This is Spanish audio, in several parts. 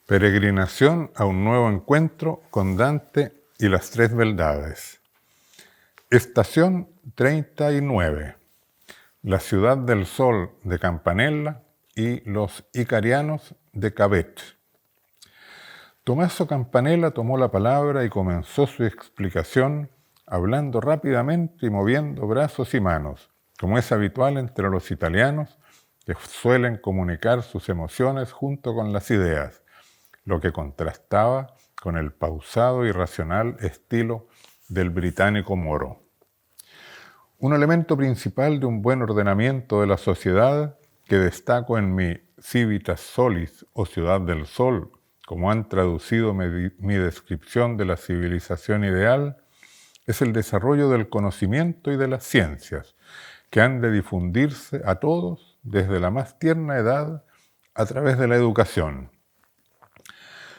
Peregrinación a un nuevo encuentro con Dante y las tres beldades. Estación 39. La ciudad del sol de Campanella y los icarianos de Cabet. Tommaso Campanella tomó la palabra y comenzó su explicación hablando rápidamente y moviendo brazos y manos, como es habitual entre los italianos, que suelen comunicar sus emociones junto con las ideas, lo que contrastaba con el pausado y racional estilo del británico moro. Un elemento principal de un buen ordenamiento de la sociedad que destaco en mi Civitas Solis o Ciudad del Sol, como han traducido mi descripción de la civilización ideal, es el desarrollo del conocimiento y de las ciencias, que han de difundirse a todos desde la más tierna edad a través de la educación.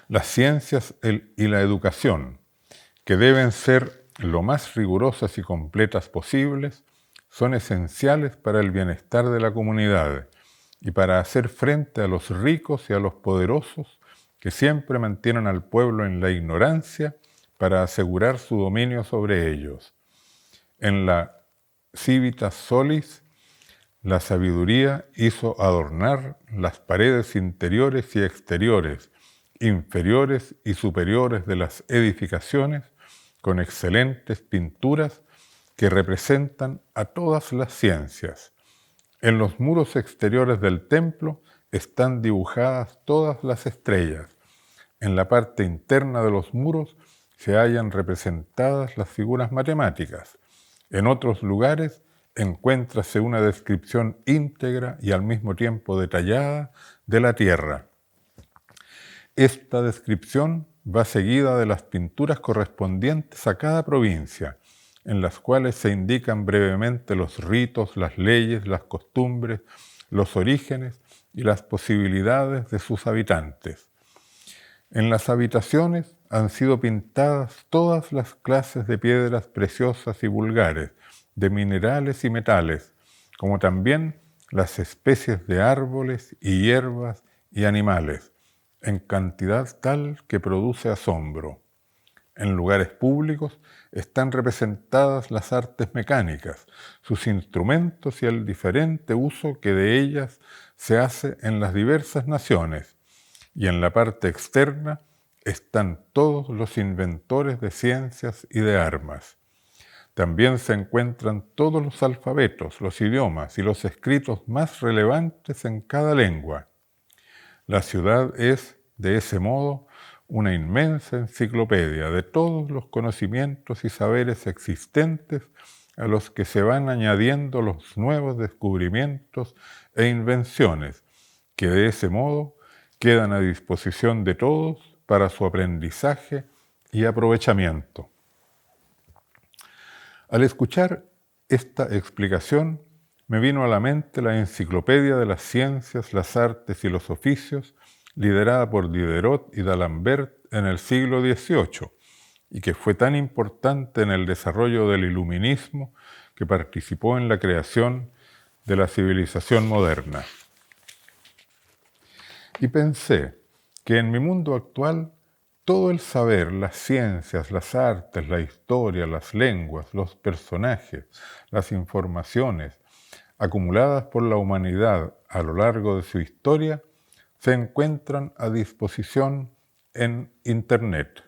Las ciencias y la educación, que deben ser lo más rigurosas y completas posibles, son esenciales para el bienestar de la comunidad y para hacer frente a los ricos y a los poderosos que siempre mantienen al pueblo en la ignorancia para asegurar su dominio sobre ellos. En la Civitas Solis, la sabiduría hizo adornar las paredes interiores y exteriores, inferiores y superiores de las edificaciones con excelentes pinturas que representan a todas las ciencias. En los muros exteriores del templo están dibujadas todas las estrellas. En la parte interna de los muros se hallan representadas las figuras matemáticas. En otros lugares encuéntrase una descripción íntegra y al mismo tiempo detallada de la Tierra. Esta descripción va seguida de las pinturas correspondientes a cada provincia, en las cuales se indican brevemente los ritos, las leyes, las costumbres, los orígenes y las posibilidades de sus habitantes. En las habitaciones han sido pintadas todas las clases de piedras preciosas y vulgares, de minerales y metales, como también las especies de árboles y hierbas y animales, en cantidad tal que produce asombro. En lugares públicos están representadas las artes mecánicas, sus instrumentos y el diferente uso que de ellas se hace en las diversas naciones. Y en la parte externa están todos los inventores de ciencias y de armas. También se encuentran todos los alfabetos, los idiomas y los escritos más relevantes en cada lengua. La ciudad es, de ese modo, una inmensa enciclopedia de todos los conocimientos y saberes existentes a los que se van añadiendo los nuevos descubrimientos e invenciones, que de ese modo quedan a disposición de todos para su aprendizaje y aprovechamiento. Al escuchar esta explicación, me vino a la mente la Enciclopedia de las Ciencias, las Artes y los Oficios, liderada por Diderot y d'Alembert en el siglo XVIII, y que fue tan importante en el desarrollo del iluminismo que participó en la creación de la civilización moderna. Y pensé que en mi mundo actual todo el saber, las ciencias, las artes, la historia, las lenguas, los personajes, las informaciones acumuladas por la humanidad a lo largo de su historia se encuentran a disposición en Internet.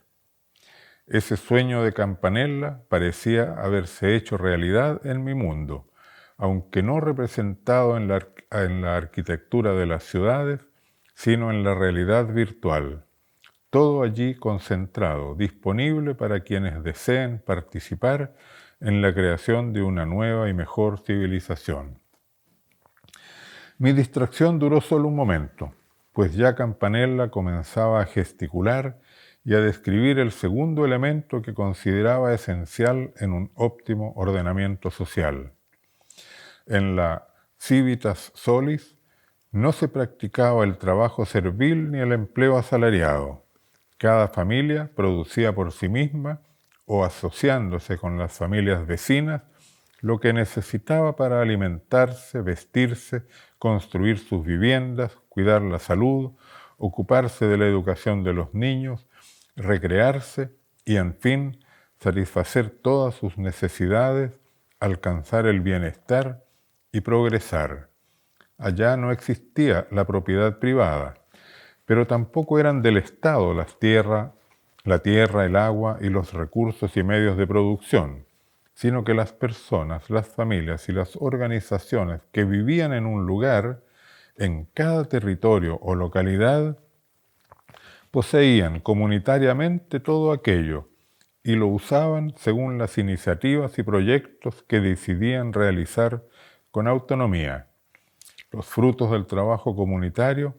Ese sueño de Campanella parecía haberse hecho realidad en mi mundo, aunque no representado en la arquitectura de las ciudades, sino en la realidad virtual. Todo allí concentrado, disponible para quienes deseen participar en la creación de una nueva y mejor civilización. Mi distracción duró solo un momento, pues ya Campanella comenzaba a gesticular y a describir el segundo elemento que consideraba esencial en un óptimo ordenamiento social. En la Civitas Solis no se practicaba el trabajo servil ni el empleo asalariado. Cada familia producía por sí misma o asociándose con las familias vecinas lo que necesitaba para alimentarse, vestirse, construir sus viviendas, cuidar la salud ocuparse de la educación de los niños, recrearse y, en fin, satisfacer todas sus necesidades, alcanzar el bienestar y progresar. Allá no existía la propiedad privada, pero tampoco eran del Estado la tierra, el agua y los recursos y medios de producción, sino que las personas, las familias y las organizaciones que vivían en un lugar, en cada territorio o localidad, poseían comunitariamente todo aquello y lo usaban según las iniciativas y proyectos que decidían realizar con autonomía. Los frutos del trabajo comunitario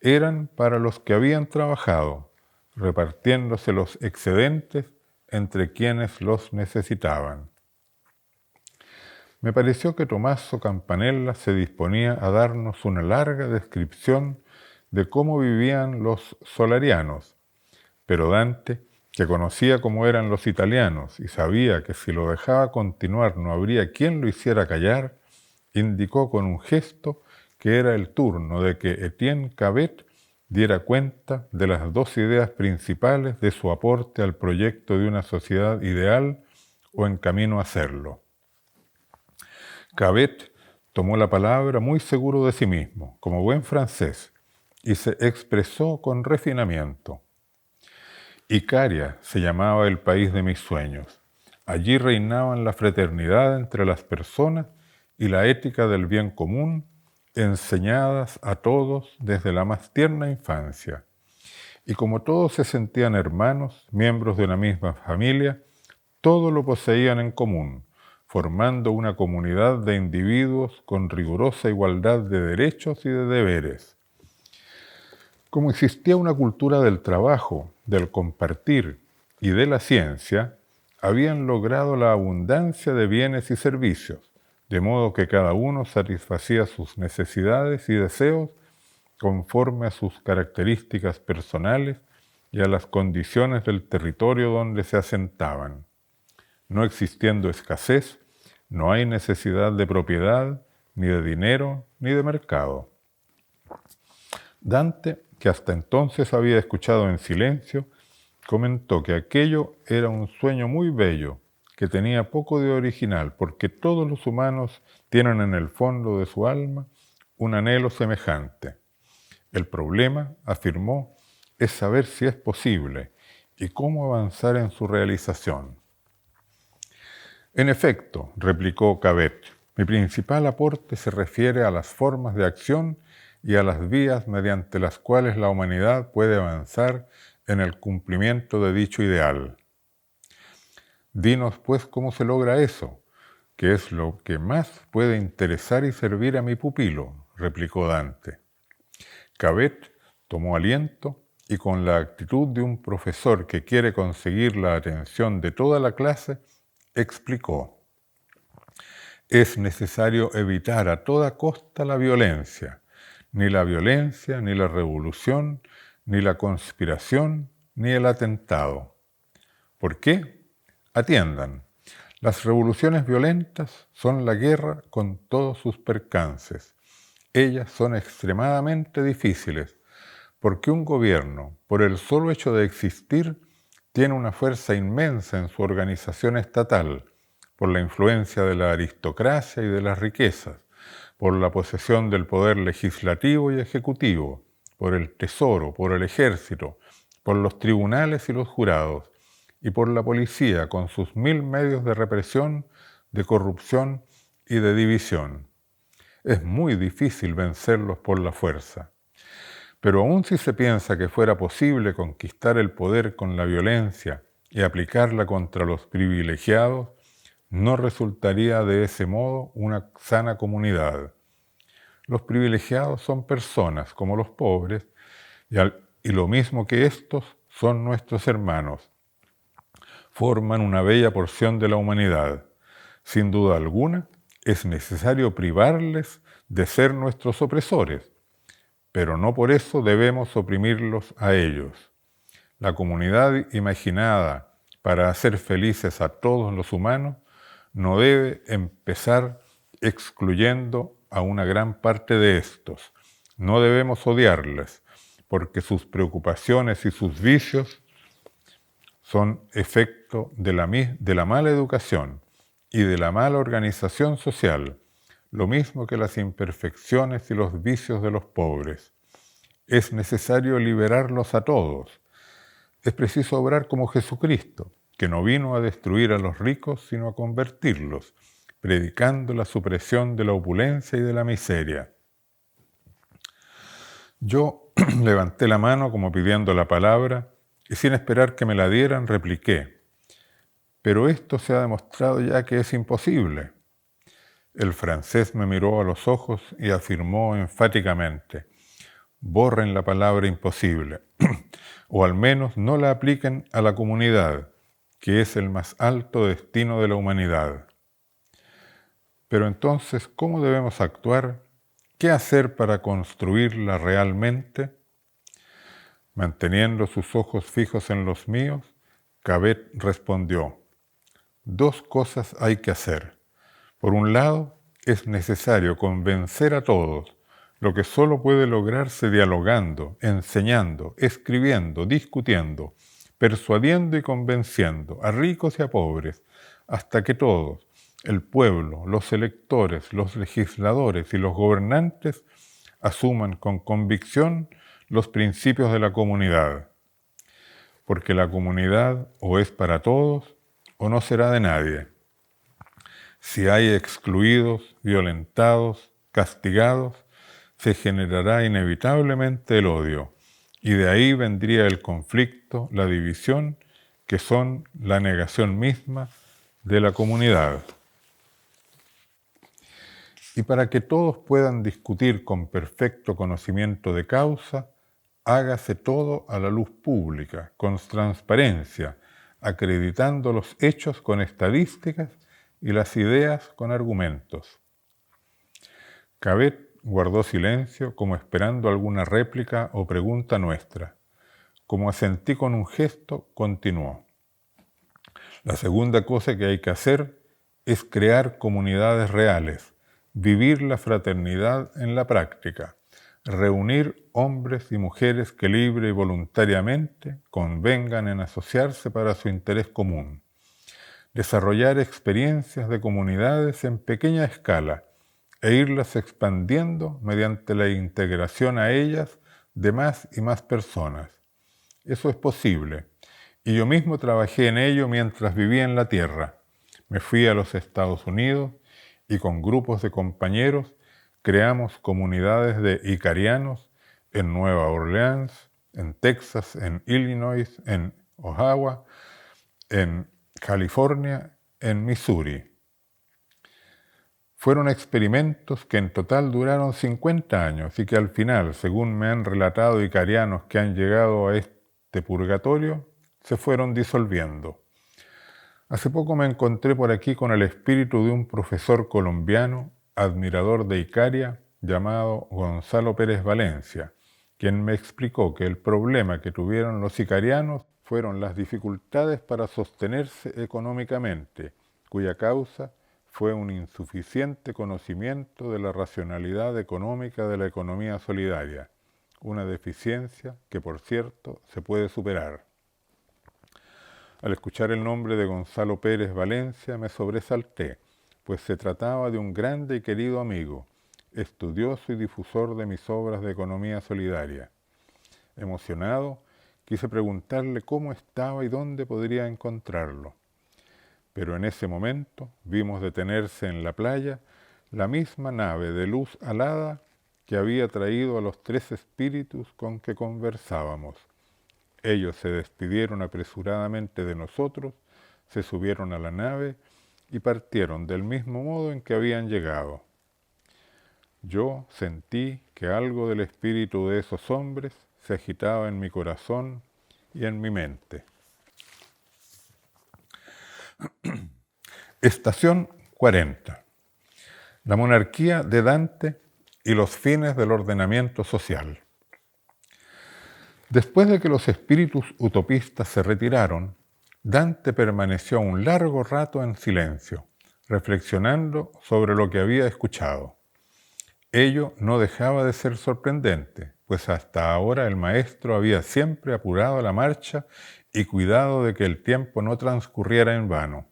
eran para los que habían trabajado, repartiéndose los excedentes entre quienes los necesitaban. Me pareció que Tommaso Campanella se disponía a darnos una larga descripción de cómo vivían los solarianos, pero Dante, que conocía cómo eran los italianos y sabía que si lo dejaba continuar no habría quien lo hiciera callar, indicó con un gesto que era el turno de que Etienne Cabet diera cuenta de las dos ideas principales de su aporte al proyecto de una sociedad ideal o en camino a hacerlo. Cabet tomó la palabra muy seguro de sí mismo, como buen francés, y se expresó con refinamiento. Icaria se llamaba el país de mis sueños. Allí reinaban la fraternidad entre las personas y la ética del bien común, enseñadas a todos desde la más tierna infancia. Y como todos se sentían hermanos, miembros de una misma familia, todo lo poseían en común, formando una comunidad de individuos con rigurosa igualdad de derechos y de deberes. Como existía una cultura del trabajo, del compartir y de la ciencia, habían logrado la abundancia de bienes y servicios, de modo que cada uno satisfacía sus necesidades y deseos conforme a sus características personales y a las condiciones del territorio donde se asentaban. No existiendo escasez, no hay necesidad de propiedad, ni de dinero, ni de mercado. Dante, que hasta entonces había escuchado en silencio, comentó que aquello era un sueño muy bello, que tenía poco de original, porque todos los humanos tienen en el fondo de su alma un anhelo semejante. El problema, afirmó, es saber si es posible y cómo avanzar en su realización. En efecto, replicó Cabet, mi principal aporte se refiere a las formas de acción y a las vías mediante las cuales la humanidad puede avanzar en el cumplimiento de dicho ideal. Dinos, pues, cómo se logra eso, que es lo que más puede interesar y servir a mi pupilo, replicó Dante. Cabet tomó aliento y con la actitud de un profesor que quiere conseguir la atención de toda la clase, explicó: es necesario evitar a toda costa la violencia, ni la violencia, ni la revolución, ni la conspiración, ni el atentado. ¿Por qué? Atiendan, las revoluciones violentas son la guerra con todos sus percances. Ellas son extremadamente difíciles, porque un gobierno, por el solo hecho de existir, tiene una fuerza inmensa en su organización estatal, por la influencia de la aristocracia y de las riquezas, por la posesión del poder legislativo y ejecutivo, por el tesoro, por el ejército, por los tribunales y los jurados, y por la policía con sus 1000 medios de represión, de corrupción y de división. Es muy difícil vencerlos por la fuerza. Pero aun si se piensa que fuera posible conquistar el poder con la violencia y aplicarla contra los privilegiados, no resultaría de ese modo una sana comunidad. Los privilegiados son personas como los pobres y lo mismo que estos son nuestros hermanos. Forman una bella porción de la humanidad. Sin duda alguna, es necesario privarles de ser nuestros opresores, pero no por eso debemos oprimirlos a ellos. La comunidad imaginada para hacer felices a todos los humanos no debe empezar excluyendo a una gran parte de estos. No debemos odiarles, porque sus preocupaciones y sus vicios son efecto de la mala educación y de la mala organización social, lo mismo que las imperfecciones y los vicios de los pobres. Es necesario liberarlos a todos. Es preciso obrar como Jesucristo, que no vino a destruir a los ricos, sino a convertirlos, predicando la supresión de la opulencia y de la miseria. Yo levanté la mano como pidiendo la palabra y sin esperar que me la dieran repliqué: pero esto se ha demostrado ya que es imposible. El francés me miró a los ojos y afirmó enfáticamente: borren la palabra imposible, o al menos no la apliquen a la comunidad, que es el más alto destino de la humanidad. Pero entonces, ¿cómo debemos actuar? ¿Qué hacer para construirla realmente? Manteniendo sus ojos fijos en los míos, Cabet respondió: dos cosas hay que hacer. Por un lado, es necesario convencer a todos, lo que solo puede lograrse dialogando, enseñando, escribiendo, discutiendo, persuadiendo y convenciendo a ricos y a pobres, hasta que todos, el pueblo, los electores, los legisladores y los gobernantes, asuman con convicción los principios de la comunidad. Porque la comunidad o es para todos o no será de nadie. Si hay excluidos, violentados, castigados, se generará inevitablemente el odio, y de ahí vendría el conflicto, la división, que son la negación misma de la comunidad. Y para que todos puedan discutir con perfecto conocimiento de causa, hágase todo a la luz pública, con transparencia, acreditando los hechos con estadísticas y las ideas con argumentos. Cabet guardó silencio, como esperando alguna réplica o pregunta nuestra. Como asentí con un gesto, continuó: la segunda cosa que hay que hacer es crear comunidades reales, vivir la fraternidad en la práctica, reunir hombres y mujeres que libre y voluntariamente convengan en asociarse para su interés común, desarrollar experiencias de comunidades en pequeña escala e irlas expandiendo mediante la integración a ellas de más y más personas. Eso es posible, y yo mismo trabajé en ello mientras vivía en la tierra. Me fui a los Estados Unidos y con grupos de compañeros creamos comunidades de icarianos en Nueva Orleans, en Texas, en Illinois, en Ohio, en California, en Missouri. Fueron experimentos que en total duraron 50 años y que al final, según me han relatado icarianos que han llegado a este purgatorio, se fueron disolviendo. Hace poco me encontré por aquí con el espíritu de un profesor colombiano, admirador de Icaria, llamado Gonzalo Pérez Valencia, quien me explicó que el problema que tuvieron los icarianos fueron las dificultades para sostenerse económicamente, cuya causa fue un insuficiente conocimiento de la racionalidad económica de la economía solidaria, una deficiencia que, por cierto, se puede superar. Al escuchar el nombre de Gonzalo Pérez Valencia me sobresalté, pues se trataba de un grande y querido amigo, estudioso y difusor de mis obras de economía solidaria. Emocionado, quise preguntarle cómo estaba y dónde podría encontrarlo. Pero en ese momento vimos detenerse en la playa la misma nave de luz alada que había traído a los tres espíritus con que conversábamos. Ellos se despidieron apresuradamente de nosotros, se subieron a la nave y partieron del mismo modo en que habían llegado. Yo sentí que algo del espíritu de esos hombres se agitaba en mi corazón y en mi mente. Estación 40. La monarquía de Dante y los fines del ordenamiento social. Después de que los espíritus utopistas se retiraron, Dante permaneció un largo rato en silencio, reflexionando sobre lo que había escuchado. Ello no dejaba de ser sorprendente, pues hasta ahora el maestro había siempre apurado la marcha y cuidado de que el tiempo no transcurriera en vano.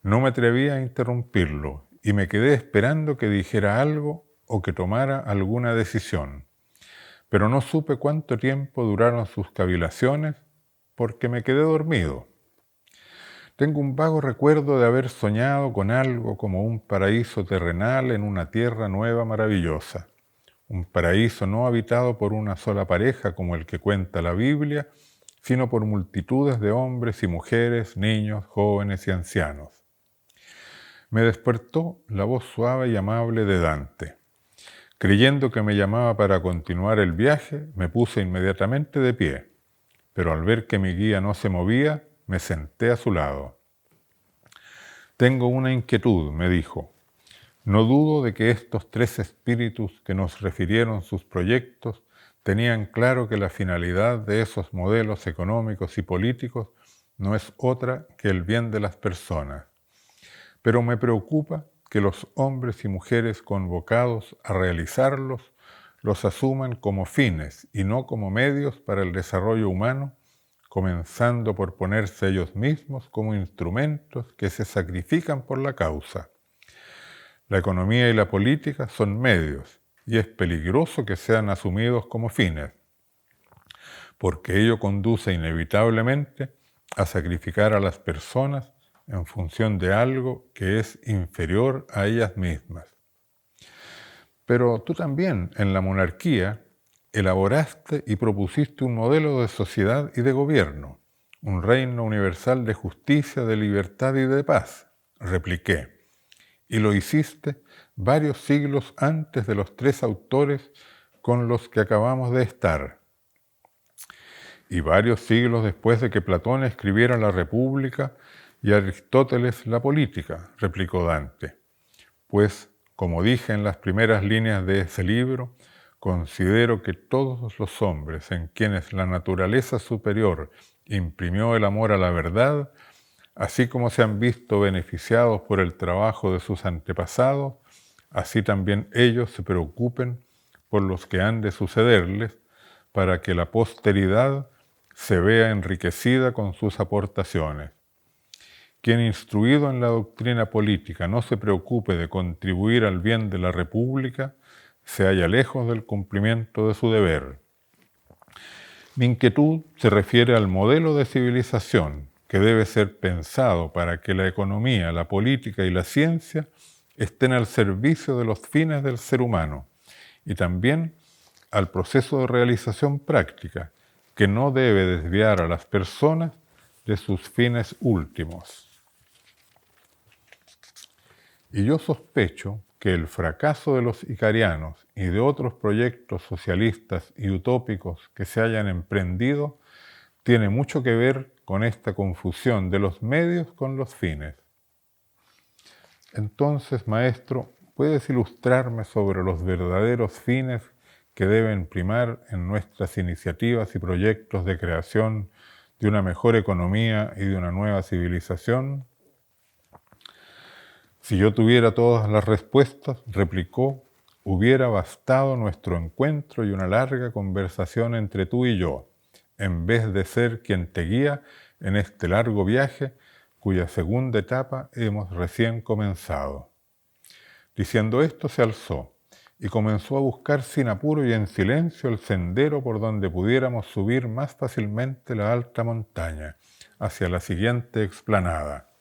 No me atreví a interrumpirlo y me quedé esperando que dijera algo o que tomara alguna decisión. Pero no supe cuánto tiempo duraron sus cavilaciones porque me quedé dormido. Tengo un vago recuerdo de haber soñado con algo como un paraíso terrenal en una tierra nueva maravillosa. Un paraíso no habitado por una sola pareja como el que cuenta la Biblia, sino por multitudes de hombres y mujeres, niños, jóvenes y ancianos. Me despertó la voz suave y amable de Dante. Creyendo que me llamaba para continuar el viaje, me puse inmediatamente de pie, pero al ver que mi guía no se movía, me senté a su lado. Tengo una inquietud, me dijo. No dudo de que estos tres espíritus que nos refirieron sus proyectos tenían claro que la finalidad de esos modelos económicos y políticos no es otra que el bien de las personas. Pero me preocupa que los hombres y mujeres convocados a realizarlos los asuman como fines y no como medios para el desarrollo humano, comenzando por ponerse ellos mismos como instrumentos que se sacrifican por la causa. La economía y la política son medios y es peligroso que sean asumidos como fines, porque ello conduce inevitablemente a sacrificar a las personas en función de algo que es inferior a ellas mismas. Pero tú también, en la monarquía, elaboraste y propusiste un modelo de sociedad y de gobierno, un reino universal de justicia, de libertad y de paz, repliqué. Y lo hiciste varios siglos antes de los tres autores con los que acabamos de estar. Y varios siglos después de que Platón escribiera la República y Aristóteles la Política, replicó Dante. Pues, como dije en las primeras líneas de ese libro, considero que todos los hombres en quienes la naturaleza superior imprimió el amor a la verdad, así como se han visto beneficiados por el trabajo de sus antepasados, así también ellos se preocupen por los que han de sucederles, para que la posteridad se vea enriquecida con sus aportaciones. Quien instruido en la doctrina política no se preocupe de contribuir al bien de la República, se halla lejos del cumplimiento de su deber. Mi inquietud se refiere al modelo de civilización que debe ser pensado para que la economía, la política y la ciencia estén al servicio de los fines del ser humano y también al proceso de realización práctica, que no debe desviar a las personas de sus fines últimos. Y yo sospecho que el fracaso de los icarianos y de otros proyectos socialistas y utópicos que se hayan emprendido tiene mucho que ver con esta confusión de los medios con los fines. Entonces, maestro, ¿puedes ilustrarme sobre los verdaderos fines que deben primar en nuestras iniciativas y proyectos de creación de una mejor economía y de una nueva civilización? Si yo tuviera todas las respuestas, replicó, hubiera bastado nuestro encuentro y una larga conversación entre tú y yo, en vez de ser quien te guía en este largo viaje cuya segunda etapa hemos recién comenzado. Diciendo esto se alzó y comenzó a buscar sin apuro y en silencio el sendero por donde pudiéramos subir más fácilmente la alta montaña, hacia la siguiente explanada.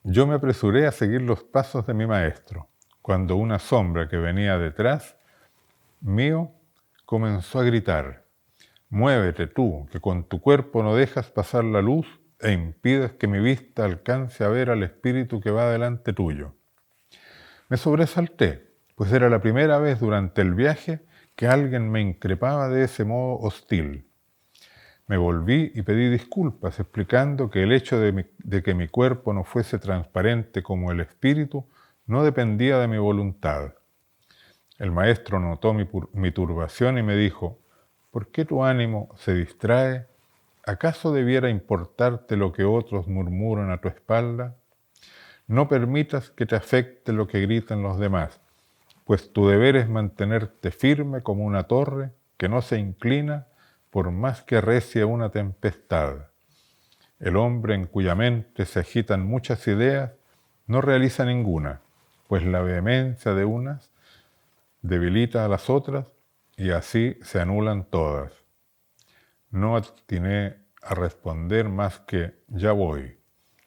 Yo me apresuré a seguir los pasos de mi maestro, cuando una sombra que venía detrás mío comenzó a gritar: «Muévete tú, que con tu cuerpo no dejas pasar la luz e impides que mi vista alcance a ver al espíritu que va delante tuyo». Me sobresalté, pues era la primera vez durante el viaje que alguien me increpaba de ese modo hostil. Me volví y pedí disculpas, explicando que el hecho de que mi cuerpo no fuese transparente como el espíritu no dependía de mi voluntad. El maestro notó mi turbación y me dijo: «¿Por qué tu ánimo se distrae? ¿Acaso debiera importarte lo que otros murmuran a tu espalda? No permitas que te afecte lo que gritan los demás, pues tu deber es mantenerte firme como una torre que no se inclina por más que arrecie una tempestad. El hombre en cuya mente se agitan muchas ideas no realiza ninguna, pues la vehemencia de unas debilita a las otras y así se anulan todas. No atiné a responder más que ya voy,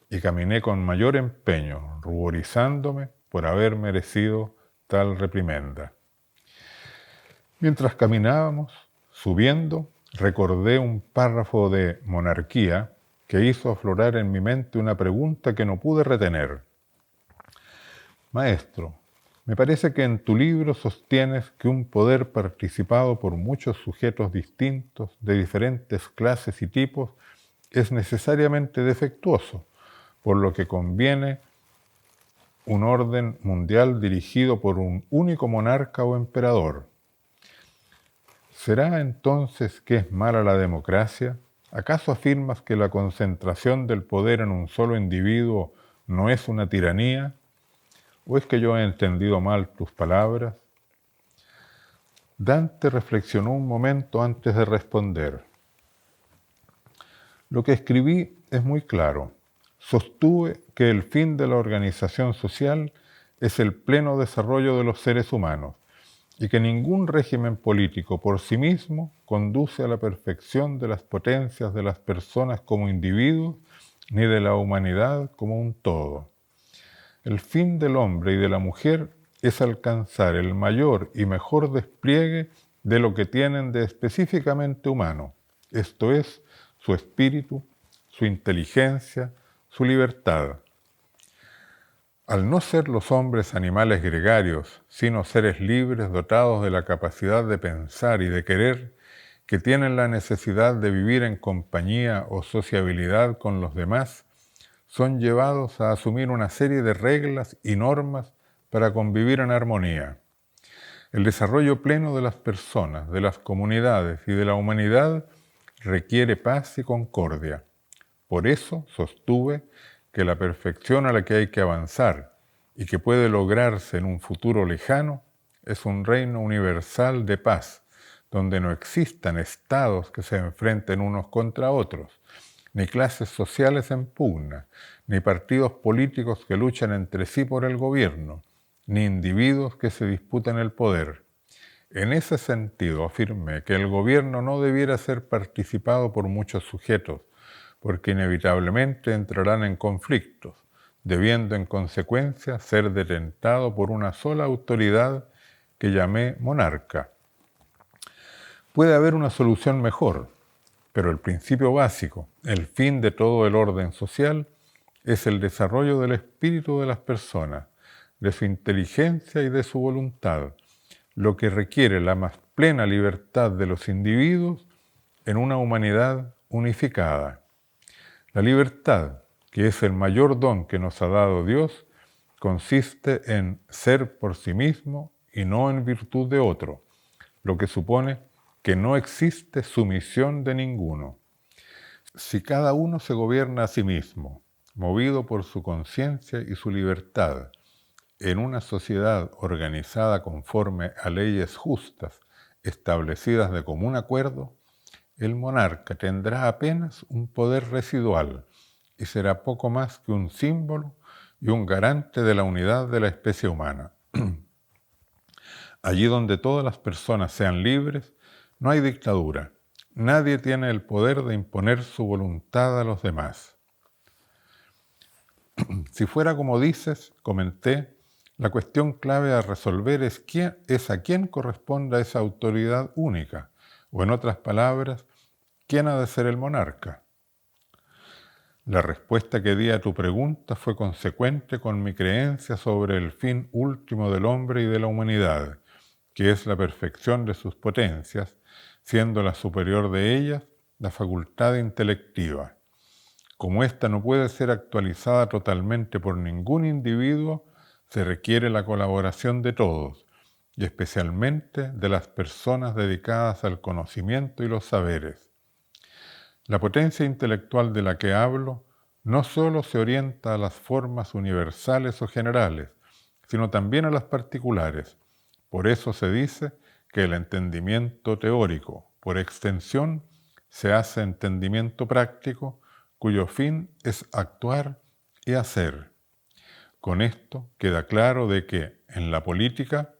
y caminé con mayor empeño, ruborizándome por haber merecido tal reprimenda. Mientras caminábamos, subiendo, recordé un párrafo de Monarquía que hizo aflorar en mi mente una pregunta que no pude retener. Maestro, me parece que en tu libro sostienes que un poder participado por muchos sujetos distintos, de diferentes clases y tipos, es necesariamente defectuoso, por lo que conviene un orden mundial dirigido por un único monarca o emperador. ¿Será entonces que es mala la democracia? ¿Acaso afirmas que la concentración del poder en un solo individuo no es una tiranía? ¿O es que yo he entendido mal tus palabras? Dante reflexionó un momento antes de responder. Lo que escribí es muy claro. Sostuve que el fin de la organización social es el pleno desarrollo de los seres humanos y que ningún régimen político por sí mismo conduce a la perfección de las potencias de las personas como individuos ni de la humanidad como un todo. El fin del hombre y de la mujer es alcanzar el mayor y mejor despliegue de lo que tienen de específicamente humano, esto es, su espíritu, su inteligencia, su libertad. Al no ser los hombres animales gregarios, sino seres libres dotados de la capacidad de pensar y de querer, que tienen la necesidad de vivir en compañía o sociabilidad con los demás, son llevados a asumir una serie de reglas y normas para convivir en armonía. El desarrollo pleno de las personas, de las comunidades y de la humanidad requiere paz y concordia. Por eso sostuve que la perfección a la que hay que avanzar y que puede lograrse en un futuro lejano es un reino universal de paz, donde no existan estados que se enfrenten unos contra otros, ni clases sociales en pugna, ni partidos políticos que luchan entre sí por el gobierno, ni individuos que se disputan el poder. En ese sentido afirmé que el gobierno no debiera ser participado por muchos sujetos, porque inevitablemente entrarán en conflictos, debiendo en consecuencia ser detentado por una sola autoridad que llamé monarca. Puede haber una solución mejor, pero el principio básico, el fin de todo el orden social, es el desarrollo del espíritu de las personas, de su inteligencia y de su voluntad, lo que requiere la más plena libertad de los individuos en una humanidad unificada. La libertad, que es el mayor don que nos ha dado Dios, consiste en ser por sí mismo y no en virtud de otro, lo que supone que no existe sumisión de ninguno. Si cada uno se gobierna a sí mismo, movido por su conciencia y su libertad, en una sociedad organizada conforme a leyes justas, establecidas de común acuerdo, el monarca tendrá apenas un poder residual y será poco más que un símbolo y un garante de la unidad de la especie humana. Allí donde todas las personas sean libres, no hay dictadura. Nadie tiene el poder de imponer su voluntad a los demás. Si fuera como dices, comenté, la cuestión clave a resolver es a quién corresponde esa autoridad única, o en otras palabras, ¿quién ha de ser el monarca? La respuesta que di a tu pregunta fue consecuente con mi creencia sobre el fin último del hombre y de la humanidad, que es la perfección de sus potencias, siendo la superior de ellas la facultad intelectiva. Como ésta no puede ser actualizada totalmente por ningún individuo, se requiere la colaboración de todos, y especialmente de las personas dedicadas al conocimiento y los saberes. La potencia intelectual de la que hablo no solo se orienta a las formas universales o generales, sino también a las particulares, Por eso se dice que el entendimiento teórico, por extensión, se hace entendimiento práctico, cuyo fin es actuar y hacer. Con esto queda claro de que en la política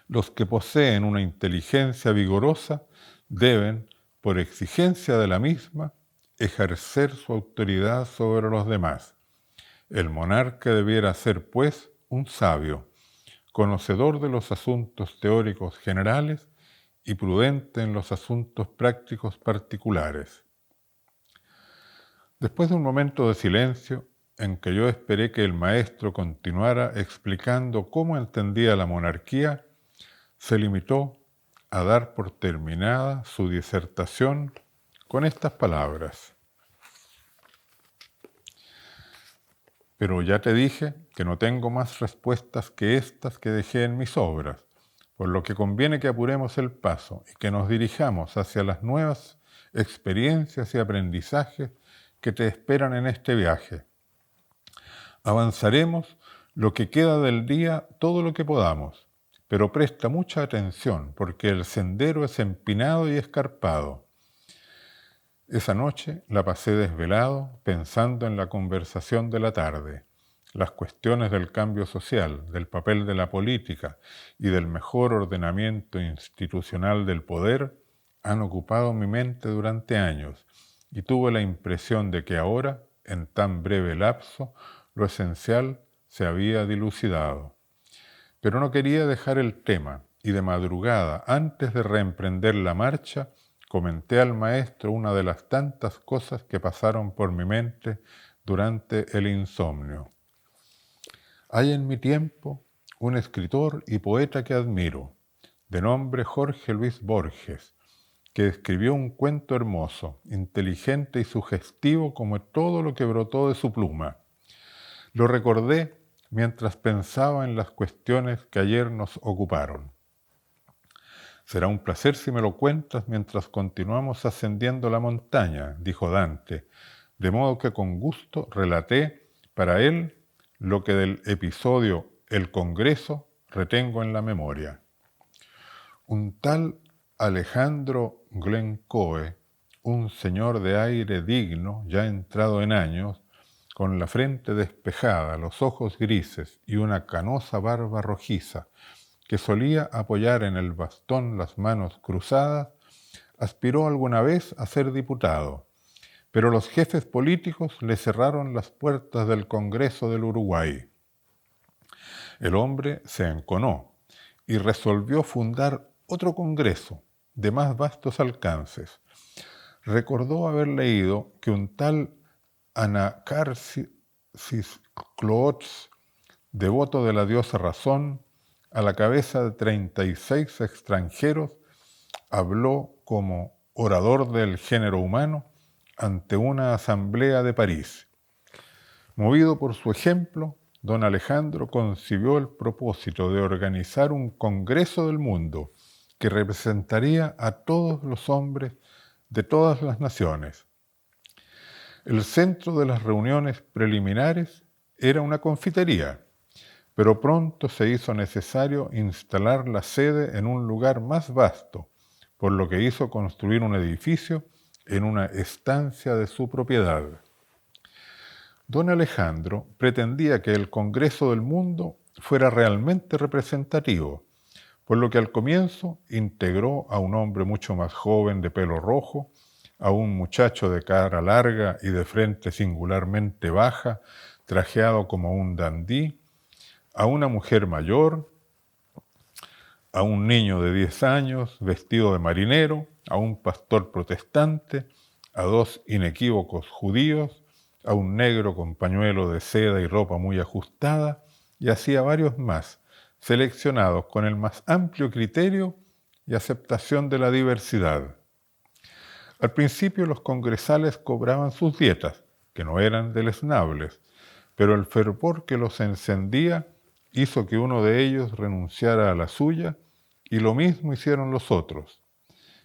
los que poseen una inteligencia vigorosa deben, por exigencia de la misma, ejercer su autoridad sobre los demás. El monarca debiera ser, pues, un sabio, conocedor de los asuntos teóricos generales y prudente en los asuntos prácticos particulares. Después de un momento de silencio, en que yo esperé que el maestro continuara explicando cómo entendía la monarquía, se limitó a dar por terminada su disertación con estas palabras. Pero ya te dije que no tengo más respuestas que estas que dejé en mis obras, por lo que conviene que apuremos el paso y que nos dirijamos hacia las nuevas experiencias y aprendizajes que te esperan en este viaje. Avanzaremos lo que queda del día todo lo que podamos, pero presta mucha atención porque el sendero es empinado y escarpado. Esa noche la pasé desvelado pensando en la conversación de la tarde. Las cuestiones del cambio social, del papel de la política y del mejor ordenamiento institucional del poder han ocupado mi mente durante años y tuve la impresión de que ahora, en tan breve lapso, lo esencial se había dilucidado. Pero no quería dejar el tema y de madrugada, antes de reemprender la marcha, comenté al maestro una de las tantas cosas que pasaron por mi mente durante el insomnio. Hay en mi tiempo un escritor y poeta que admiro, de nombre Jorge Luis Borges, que escribió un cuento hermoso, inteligente y sugestivo como todo lo que brotó de su pluma. Lo recordé mientras pensaba en las cuestiones que ayer nos ocuparon. Será un placer si me lo cuentas mientras continuamos ascendiendo la montaña, dijo Dante, de modo que con gusto relaté para él lo que del episodio El Congreso retengo en la memoria. Un tal Alejandro Glencoe, un señor de aire digno, ya entrado en años, con la frente despejada, los ojos grises y una canosa barba rojiza, que solía apoyar en el bastón las manos cruzadas, aspiró alguna vez a ser diputado, pero los jefes políticos le cerraron las puertas del Congreso del Uruguay. El hombre se enconó y resolvió fundar otro congreso de más vastos alcances. Recordó haber leído que un tal Anacarsis Clootz, devoto de la diosa Razón, a la cabeza de 36 extranjeros, habló como orador del género humano ante una asamblea de París. Movido por su ejemplo, don Alejandro concibió el propósito de organizar un congreso del mundo que representaría a todos los hombres de todas las naciones. El centro de las reuniones preliminares era una confitería, pero pronto se hizo necesario instalar la sede en un lugar más vasto, por lo que hizo construir un edificio en una estancia de su propiedad. Don Alejandro pretendía que el Congreso del Mundo fuera realmente representativo, por lo que al comienzo integró a un hombre mucho más joven de pelo rojo, a un muchacho de cara larga y de frente singularmente baja, trajeado como un dandí, a una mujer mayor, a un niño de 10 años vestido de marinero, a un pastor protestante, a 2 inequívocos judíos, a un negro con pañuelo de seda y ropa muy ajustada, y así a varios más, seleccionados con el más amplio criterio y aceptación de la diversidad. Al principio los congresales cobraban sus dietas, que no eran deleznables, pero el fervor que los encendía hizo que uno de ellos renunciara a la suya y lo mismo hicieron los otros.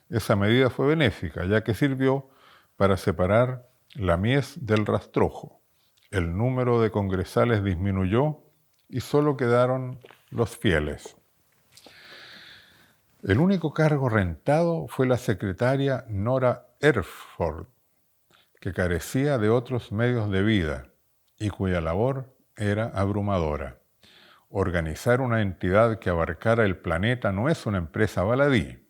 Esa medida fue benéfica, ya que sirvió para separar la mies del rastrojo. El número de congresales disminuyó y solo quedaron los fieles. El único cargo rentado fue la secretaria Nora Ehrford, que carecía de otros medios de vida y cuya labor era abrumadora. Organizar una entidad que abarcara el planeta no es una empresa baladí.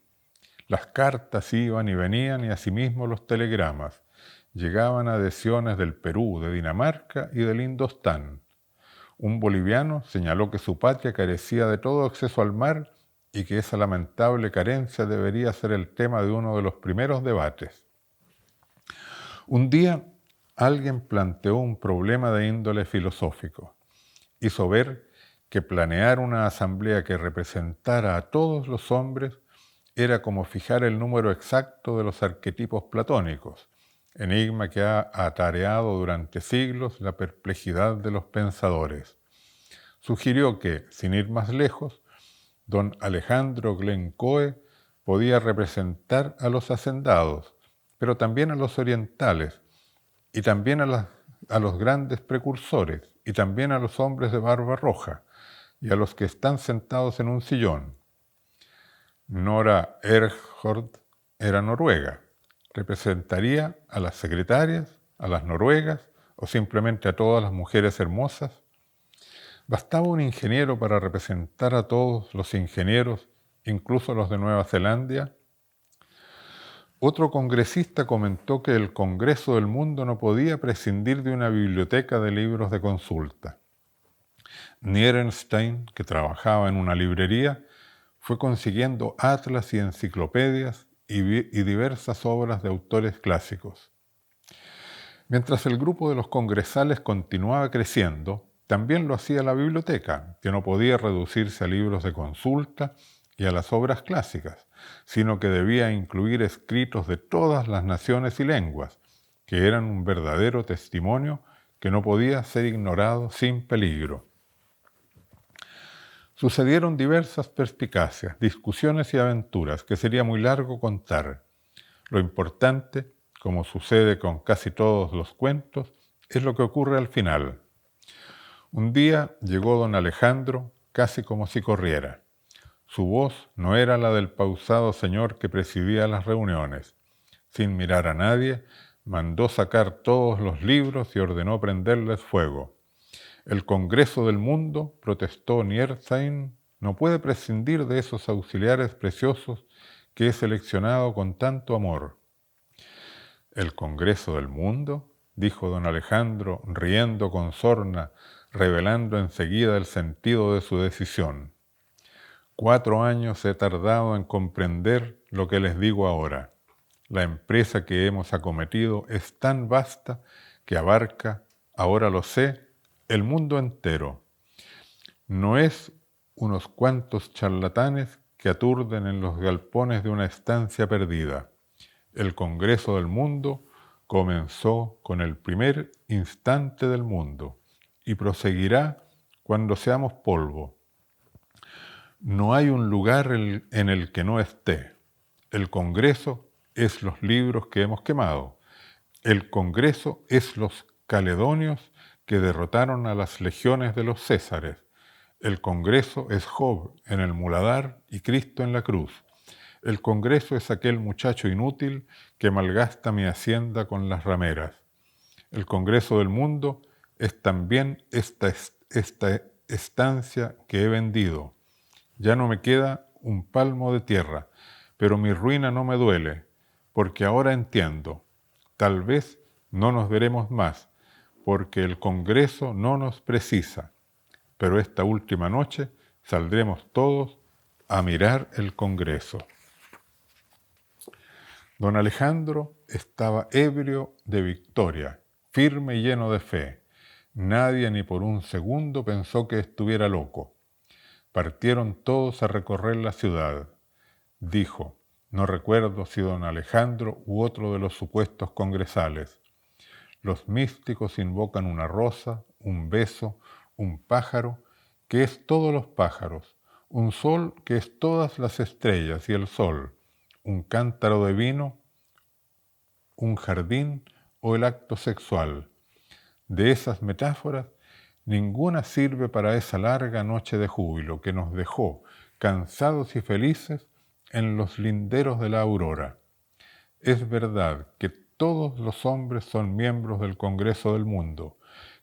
Las cartas iban y venían y asimismo los telegramas. Llegaban adhesiones del Perú, de Dinamarca y del Indostán. Un boliviano señaló que su patria carecía de todo acceso al mar y que esa lamentable carencia debería ser el tema de uno de los primeros debates. Un día alguien planteó un problema de índole filosófico. Hizo ver que planear una asamblea que representara a todos los hombres era como fijar el número exacto de los arquetipos platónicos, enigma que ha atareado durante siglos la perplejidad de los pensadores. Sugirió que, sin ir más lejos, don Alejandro Glencoe podía representar a los hacendados, pero también a los orientales, y también a los grandes precursores, y también a los hombres de barba roja, y a los que están sentados en un sillón. Nora Ehrford era noruega. ¿Representaría a las secretarias, a las noruegas, o simplemente a todas las mujeres hermosas? ¿Bastaba un ingeniero para representar a todos los ingenieros, incluso los de Nueva Zelanda? Otro congresista comentó que el Congreso del Mundo no podía prescindir de una biblioteca de libros de consulta. Nierenstein, que trabajaba en una librería, fue consiguiendo atlas y enciclopedias y diversas obras de autores clásicos. Mientras el grupo de los congresales continuaba creciendo, también lo hacía la biblioteca, que no podía reducirse a libros de consulta y a las obras clásicas, sino que debía incluir escritos de todas las naciones y lenguas, que eran un verdadero testimonio que no podía ser ignorado sin peligro. Sucedieron diversas perspicacias, discusiones y aventuras que sería muy largo contar. Lo importante, como sucede con casi todos los cuentos, es lo que ocurre al final. Un día llegó don Alejandro casi como si corriera. Su voz no era la del pausado señor que presidía las reuniones. Sin mirar a nadie, mandó sacar todos los libros y ordenó prenderles fuego. El Congreso del Mundo, protestó Nierenstein, no puede prescindir de esos auxiliares preciosos que he seleccionado con tanto amor. ¿El Congreso del Mundo?, dijo don Alejandro, riendo con sorna, revelando enseguida el sentido de su decisión. 4 años he tardado en comprender lo que les digo ahora. La empresa que hemos acometido es tan vasta que abarca, ahora lo sé, el mundo entero. No es unos cuantos charlatanes que aturden en los galpones de una estancia perdida. El Congreso del Mundo comenzó con el primer instante del mundo y proseguirá cuando seamos polvo. No hay un lugar en el que no esté. El Congreso es los libros que hemos quemado. El Congreso es los caledonios que derrotaron a las legiones de los Césares. El Congreso es Job en el muladar y Cristo en la cruz. El Congreso es aquel muchacho inútil que malgasta mi hacienda con las rameras. El Congreso del Mundo es también esta estancia que he vendido. Ya no me queda un palmo de tierra, pero mi ruina no me duele, porque ahora entiendo. Tal vez no nos veremos más, porque el Congreso no nos precisa, pero esta última noche saldremos todos a mirar el Congreso. Don Alejandro estaba ebrio de victoria, firme y lleno de fe. Nadie ni por un segundo pensó que estuviera loco. Partieron todos a recorrer la ciudad. Dijo, no recuerdo si don Alejandro u otro de los supuestos congresales. Los místicos invocan una rosa, un beso, un pájaro, que es todos los pájaros, un sol que es todas las estrellas y el sol, un cántaro de vino, un jardín o el acto sexual. De esas metáforas, ninguna sirve para esa larga noche de júbilo que nos dejó, cansados y felices, en los linderos de la aurora. Es verdad que todos los hombres son miembros del Congreso del Mundo,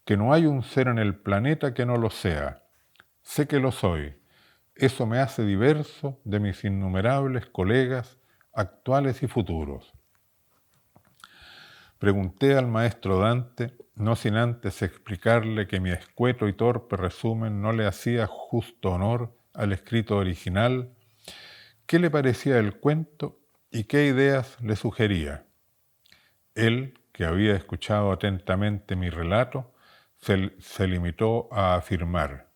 que no hay un ser en el planeta que no lo sea. Sé que lo soy. Eso me hace diverso de mis innumerables colegas actuales y futuros. Pregunté al maestro Dante, no sin antes explicarle que mi escueto y torpe resumen no le hacía justo honor al escrito original, qué le parecía el cuento y qué ideas le sugería. Él, que había escuchado atentamente mi relato, se limitó a afirmar: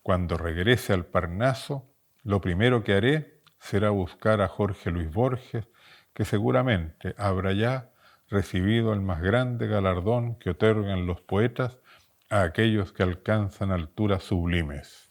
cuando regrese al Parnaso, lo primero que haré será buscar a Jorge Luis Borges, que seguramente habrá ya recibido el más grande galardón que otorgan los poetas a aquellos que alcanzan alturas sublimes.